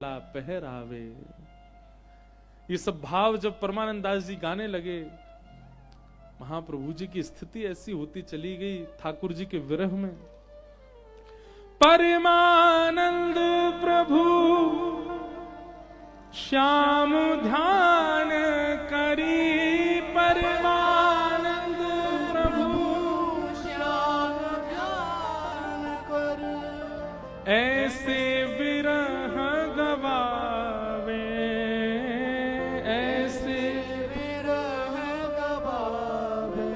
पहरावे। ये सब भाव जब परमानंद दास जी गाने लगे, महाप्रभु जी की स्थिति ऐसी होती चली गई ठाकुर जी के विरह में। परमानंद प्रभु श्याम ध्यान करी, परमानंद प्रभु श्याम ध्यान कर, ऐसे विरह गवावे, ऐसे विरह गवावे।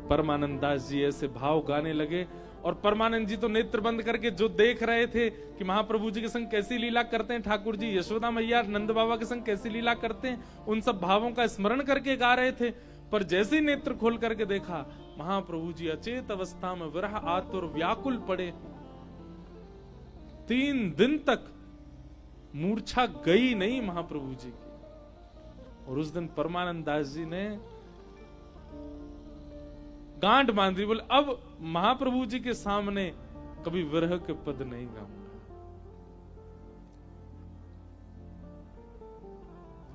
परमानंद दास जी ऐसे भाव गाने लगे और परमानंद जी तो नेत्र बंद करके जो देख रहे थे कि महाप्रभु जी के संग कैसी लीला करते हैं ठाकुर जी, यशोदा मैया नंद बाबा के संग कैसी लीला करते हैं, उन सब भावों का स्मरण करके गा रहे थे। पर जैसे ही नेत्र खोल करके देखा, महाप्रभु जी अचेत अवस्था में विरह आतुर व्याकुल पड़े। 3 दिन तक मूर्छा गई नहीं महाप्रभु जी की। और उस दिन परमानंद दास जी ने गांठ बांध दी, बोले अब महाप्रभु जी के सामने कभी विरह के पद नहीं गाऊंगा,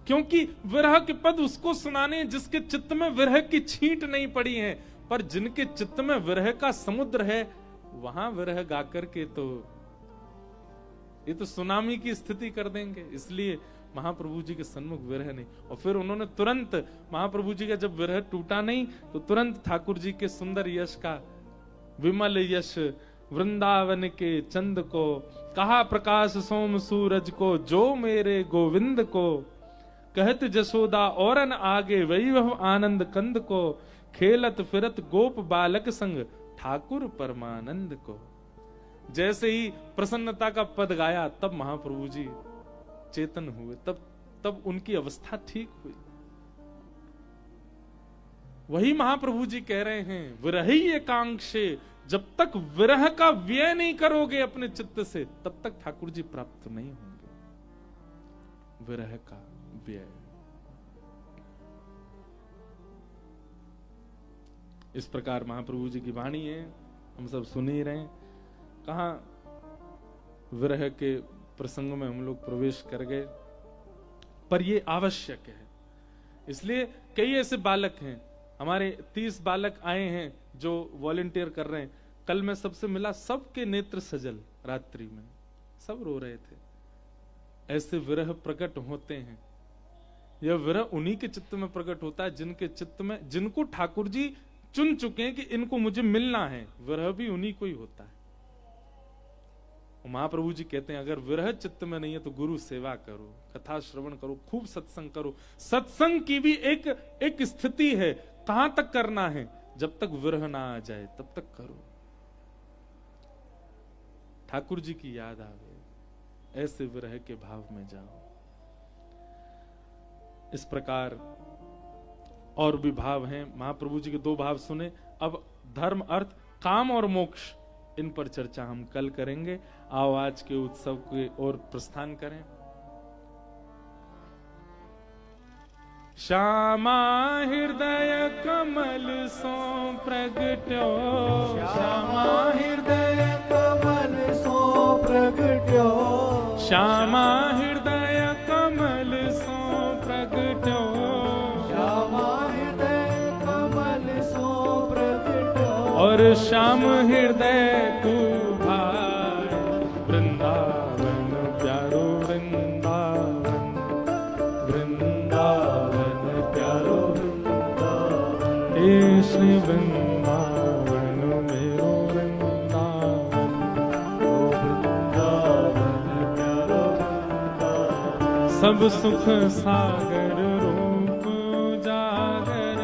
क्योंकि विरह के पद उसको सुनाने जिसके चित्त में विरह की छींट नहीं पड़ी है। पर जिनके चित्त में विरह का समुद्र है, वहां विरह गाकर के तो ये तो सुनामी की स्थिति कर देंगे। इसलिए महाप्रभु जी के सन्मुख विरह नहीं। और फिर उन्होंने तुरंत, महाप्रभु जी का जब विरह टूटा नहीं तो तुरंत ठाकुर जी के सुंदर यश का, विमल यश वृंदावन के चंद को, कहा प्रकाश सोम सूरज को, जो मेरे गोविंद को, कहत जसोदा औरन आगे वैभव आनंद कंद को, खेलत फिरत गोप बालक संग ठाकुर परमानंद को। जैसे ही प्रसन्नता का पद गाया तब महाप्रभु जी चेतन हुए, तब उनकी अवस्था ठीक हुई। वही महाप्रभु जी कह रहे हैं, विरही एकांक्षे, जब तक विरह का व्यय नहीं करोगे अपने चित्त से, तब तक ठाकुर जी प्राप्त नहीं होंगे। विरह का व्यय। इस प्रकार महाप्रभु जी की वाणी है, हम सब सुन ही रहे हैं। कहां विरह के प्रसंग में हम लोग प्रवेश कर गए, पर ये आवश्यक है। इसलिए कई ऐसे बालक हैं, हमारे 30 बालक आए हैं जो वॉलंटियर कर रहे हैं। कल मैं सबसे मिला, सबके नेत्र सजल, रात्रि में सब रो रहे थे। ऐसे विरह प्रकट होते हैं। यह विरह उन्हीं के चित्त में प्रकट होता है जिनके चित्त में, जिनको ठाकुर जी चुन चुके हैं कि इनको मुझे मिलना है। विरह भी उन्हीं को ही होता है। महाप्रभु जी कहते हैं, अगर विरह चित्त में नहीं है तो गुरु सेवा करो, कथा श्रवण करो, खूब सत्संग करो। सत्संग की भी एक स्थिति है, कहां तक करना है, जब तक विरह ना आ जाए तब तक करो। ठाकुर जी की याद आवे, ऐसे विरह के भाव में जाओ। इस प्रकार और भी भाव हैं। महाप्रभु जी के 2 भाव सुने। अब धर्म, अर्थ, काम और मोक्ष, इन पर चर्चा हम कल करेंगे। आओ आज के उत्सव की ओर प्रस्थान करें। श्यामा हृदय कमल सो प्रगट्यो, श्यामा हृदय कमल सो प्रगट्यो, श्यामा हृदय कमल सो प्रगट्यो, श्यामा हृदय कमल सो प्रगट्यो, और श्याम हृदय तू भाई, वृंदावन प्यारो वृंदावन, वृंदावन प्यारो वृंदावन, हे श्री वृंदावन मेरो वृंदावन, ओ वृंदावन प्यारो वृंदावन। सब सुख सागर रूप जागर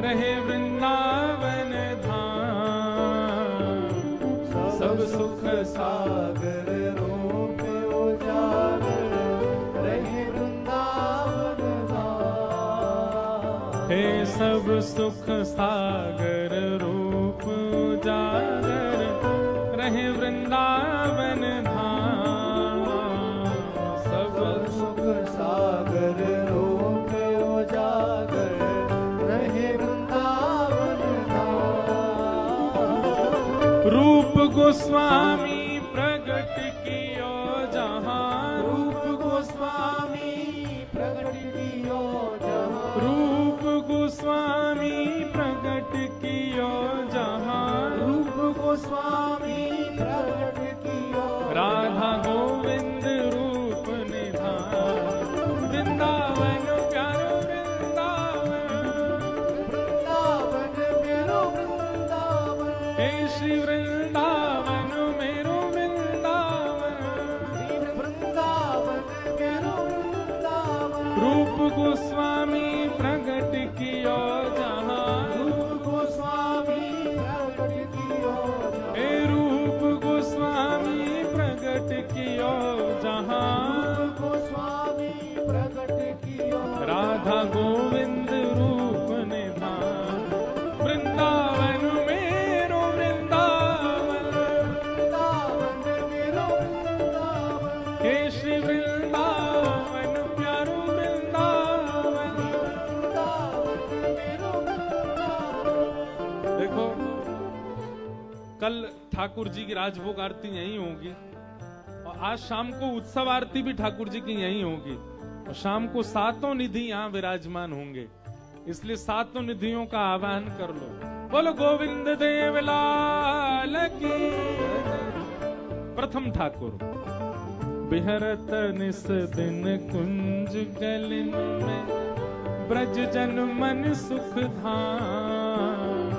रहे वृंदावन धाम, सब सुख सागर रूप उजागर रहे वृंदावन धाम। हे सब सुख सागर रूप उजागर रहे वृंदावन धाम, सब सुख सागर रूप उजागर रहे वृंदावन धाम। रूप गोस्वामी प्रगट कियो जहाँ रूप गोस्वामी प्रकट कियो जहाँ रूप गोस्वामी प्रकट कियो जहाँ रूप गोस्वामी प्रकट कियो राधा गोविंद रूप निधान वृंदावन प्यारो वृंदावन वृंदावन मेरो वृंदावन हे श्री वृंदावन मेरो वृंदावन वृंदावन मेरो वृंदावन रूप गोस्वामी प्रकट कियो जहाँ रूप गोस्वामी प्रकट कियो हे रूप गोस्वामी प्रकट कियो जहाँ गोस्वामी प्रकट कियो राधा गोविंद रूप निधान वृंदावन मेरो वृंदावन वृंदावन मेरो वृंदावन हे श्री वृंदावन प्यारो वृंदावन। वृंदावन मेरो वृंदावन। देखो कल ठाकुर जी की राजभोग आरती यहीं होगी और आज शाम को उत्सव आरती भी ठाकुर जी की यहीं होगी और शाम को सातों निधि यहाँ विराजमान होंगे, इसलिए सातों निधियों का आह्वान कर लो। बोलो गोविंद देवलाल की। प्रथम ठाकुर बिहरत निस दिन कुंज गलिन में ब्रज जन मन सुख धाम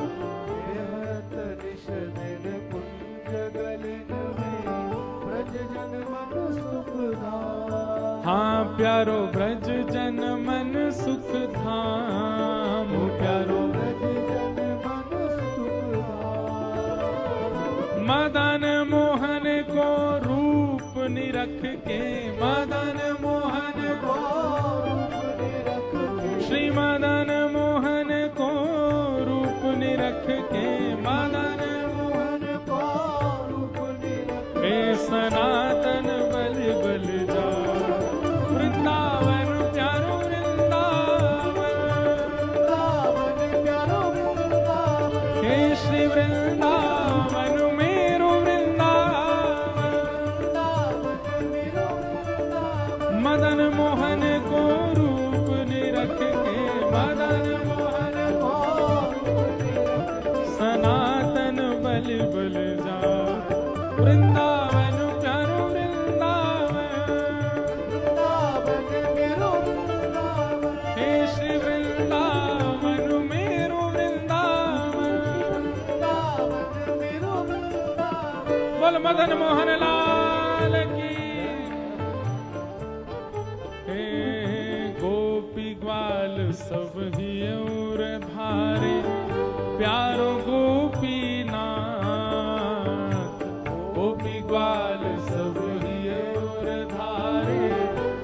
देवत निश दिन कुंज गलिन में ब्रज जन मन सुख धाम। हाँ प्यारो ब्रज जन मन सुख धाम प्यारो ब्रज जन मन सुख धाम। मदन मोहन को रूप निरख के मदन मोहन को श्री मदन मोहन को रूप निरख के मदन मोहन को रूप निरख हे सनातन बल बल जा वृंदावन प्यारो वृंदावन वृंदावन प्यारो वृंदावन हे श्री वृंदावन मेरो वृंदावन वृंदावन मेरो वृंदावन। मदन मोहन को रूप निरख के मदन मोहन को रूप निरख सनातन बल बल जा वृंदावन प्यारो वृंदावन वृंदावन मेरो वृंदावन हे श्री वृंदावन मेरो वृंदावन। वृंदावन मेरो वृंदावन। बोल मदन मोहन लाल की। हे गोपी ग्वाल सब ही और धारे प्यारो गोपी नाथ गोपी ग्वाल सब ही और धारे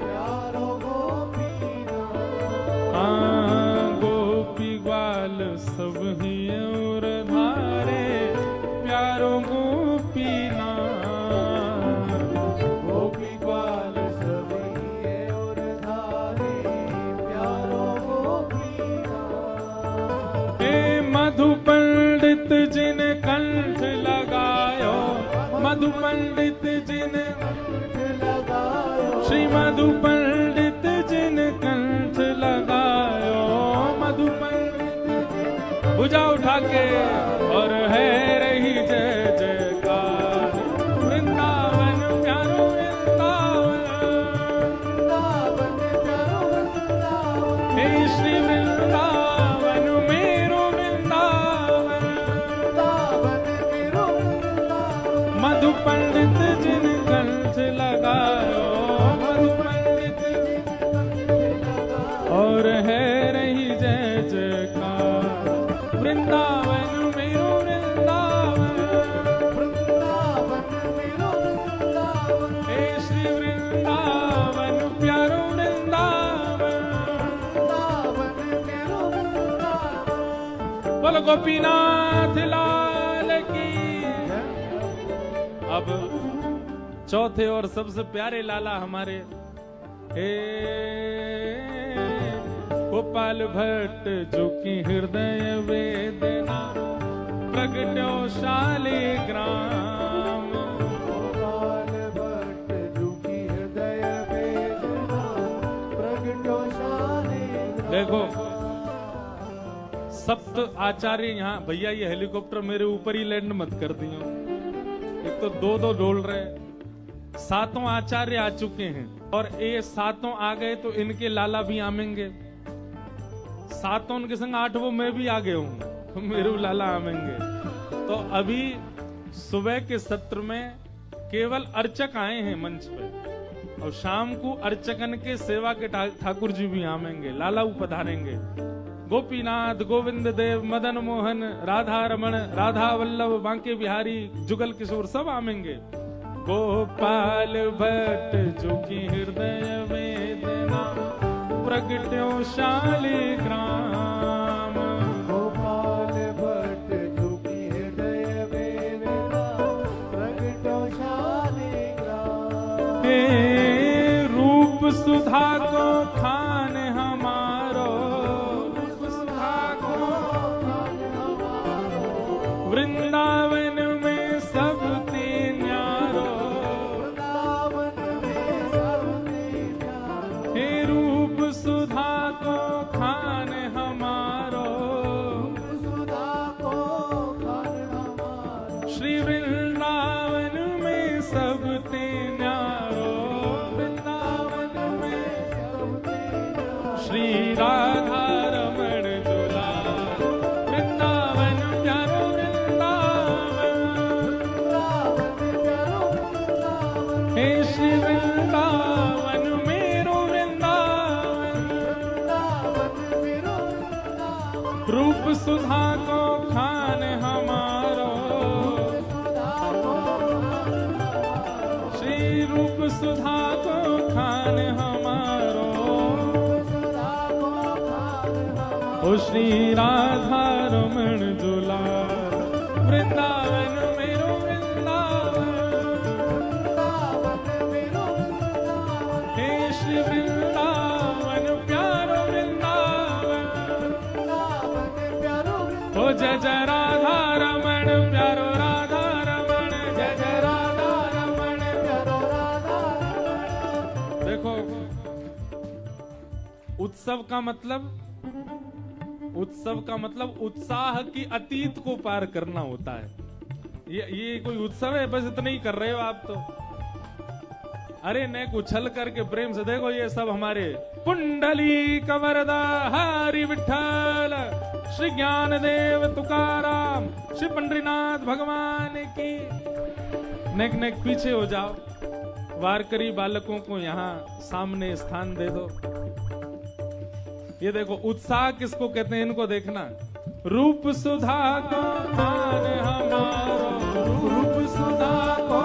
प्यारो गोपीनाथ। हाँ गोपी ग्वाल सब ही और धारे प्यारो गोपी नाथ गोपी ग्वाल सभी और धारे प्यारो गोपीनाथ। हे मधु पंडित जिन कंठ लगायो मधु पंडित जिन लगायो श्री मधु पंडित जिन कंठ लगायो मधु पंडित भुजा उठा के और है रही जय जयकार वृंदावन प्यारो वृंदावन वृंदावन प्यारो वृंदावन। हे श्री वृंदावन मेरो वृंदावन वृंदावन मेरो वृंदावन। मधु पंडित जिन कंठ लगायो मधु पंडित और है रही जय जयकार वृंदावन मेरो वृंदावन वृंदावन मेरो वृंदावन। हे श्री वृंदावन प्यारो वृंदावन। वृंदावन मेरो वृंदावन। बोलो गोपीनाथ लाल की। अब चौथे और सबसे प्यारे लाला हमारे हे गोपाल भट्ट जो कि हृदय वेदना प्रगटो शालिग्राम गोपाल भट्ट देखो सप्त आचार्य यहाँ, भैया ये हेलीकॉप्टर मेरे ऊपर ही लैंड मत कर दियो, एक तो दो दो डोल रहे, सातों आचार्य आ चुके हैं और ये सातों आ गए तो इनके लाला भी आमेंगे, सातों उनके संग आठवों मैं भी आ गया हूं तो मेरे लाला आमेंगे। तो अभी सुबह के सत्र में केवल अर्चक आए हैं मंच पे और शाम को अर्चकन के सेवा के ठाकुर जी भी आमेंगे, लाला पधारेंगे। गोपीनाथ, गोविंद देव, मदन मोहन, राधा रमण, राधा वल्लभ, बांके बिहारी, जुगल किशोर सब आमेंगे। गोपाल भट्ट जो की हृदय वेदना प्रगट्यो शालिग्राम, गोपाल भट्ट जो की हृदय वेदना प्रगट्यो शालिग्राम। हे रूप सुधा को खान हमारो, रूप सुधा को खान हमारो, वृंदावन में सब ते न्यारो, वृंदावन में सब ते न्यारो। हे रूप सुधा को खान हमारो, सुधा को खान हमारो, श्री वृंदावन में सब ते न्यारो, वृंदावन में सब ते न्यारो। श्री राधा रमण दुलार, वृंदावन प्यारो वृंदावन, वृंदावन प्यारो वृंदावन। हे श्री वृंदावन मेरो वृंदावन, वृंदावन मेरो वृंदावन। रूप सुधा को खान हमारो, सुधा को खान हमारो, श्री रूप सुधा को खान हमारो, सुधा को खान हमारो। ओ श्री राधा रमण दुलार, वृंदावन मेरो वृंदावन, वृंदावन मेरो वृंदावन। हे श्री वृंदावन प्यारो वृंदावन, वृंदावन प्यारो वृंदावन। ओ जय जय राधा रमण प्यारो राधा रमण, जय जय राधा रमण। प्यारो राधा रमण। देखो उत्सव का मतलब, उत्सव का मतलब उत्साह की अतीत को पार करना होता है। ये कोई उत्सव है बस इतना ही कर रहे हो आप तो? अरे नेक उछल करके प्रेम से देखो, ये सब हमारे कुंडली कवरदा हरि विठ्ठल, श्री ज्ञान देव तुकाराम, श्री पंडरीनाथ भगवान की। नेक नेक पीछे हो जाओ, वारकरी बालकों को यहाँ सामने स्थान दे दो। ये देखो उत्साह किसको कहते हैं, इनको देखना। रूप सुधा को खान हमारो, रूप सुधा को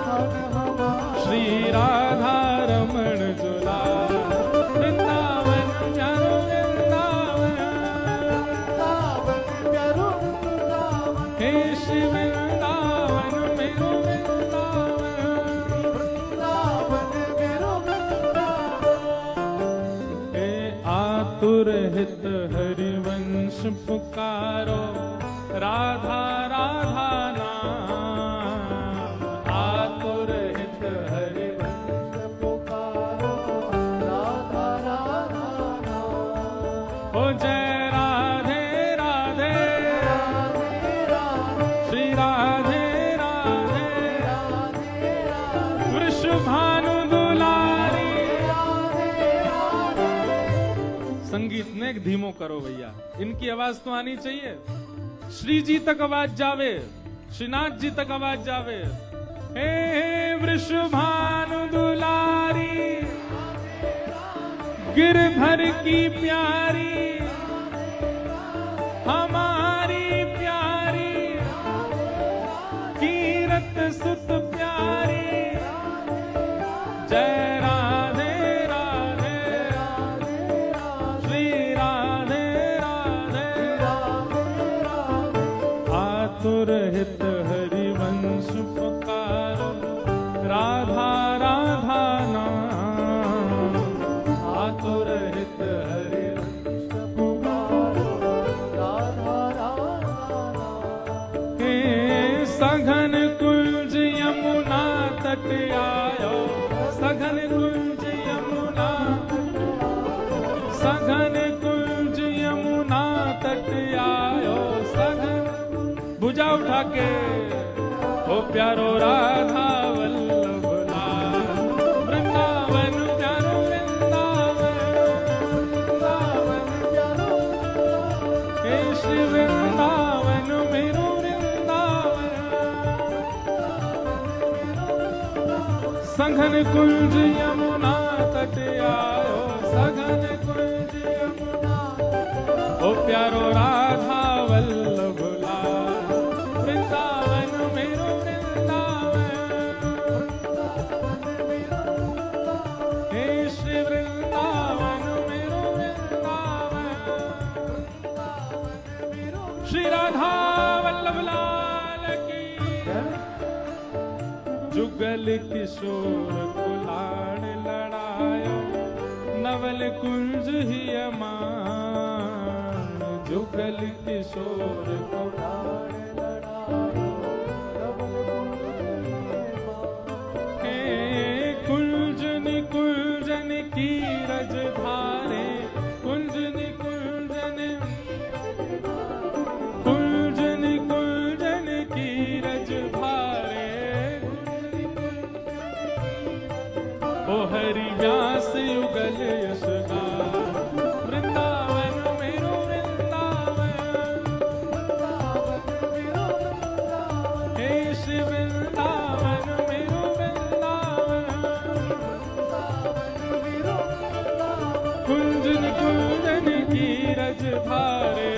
खान हमारो, श्री राधा रमण दुलार, वृंदावन प्यारो वृंदावन, वृंदावन प्यारो वृंदावन। हे श्री वृंदावन मेरो वृंदावन, वृंदावन मेरो वृंदावन। हे आतुर हित हरिवंश पुकारो, राधा राधा नाम, आतुर हित हरिवंश पुकारो, राधा राधा नाम। ओ जय राधे राधे, राधे राधे, श्री राधे राधे, राधे राधे, वृषभानु दुलारी। राधे राधे। संगीत ने धीमो करो भैया, इनकी आवाज तो आनी चाहिए। श्री जी तक आवाज जावे, श्रीनाथ जी तक आवाज जावे। हे वृषभानु दुलारी, गिरधर की प्यारी, हमारी प्यारी, कीरत सुत प्यारी। जय राधे राधे, श्री राधे राधे, आतुर हित हरिवंश पुकारो, राधा राधा नाम, आतुर हित हरिवंश मिला के ओ प्यारो राधा वल्लभ लाल वृंदावन प्यारो वृंदावन हे श्री वृंदावन मेरो वृंदावन सघन कुंज यमुना तट आयो सघन कुंज यमुना ओ प्यारो राधा वल्लभ लाल वृंदावन मेरो वृंदावन हे श्री वृंदावन मेरो वृंदावन श्री राधा वल्लभ लाल की जुगल किशोर कुलाड़ लड़ायो नवल कुंज ही अमान जुगल किशोर कुलाड़ लड़ायो कुंजन कुंजन की रज धारे कुंजन कुंजन कुंजन कुंजन की रज धारे ओ हरि व्यास युगल यशगान वृंदावन मेरो वृंदावन हे श्री वृंदावन मेरो वृंदावन कुंजन कुंजन की रज धारे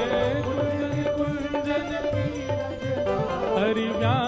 कुंजन कुंजन की हरि व्यास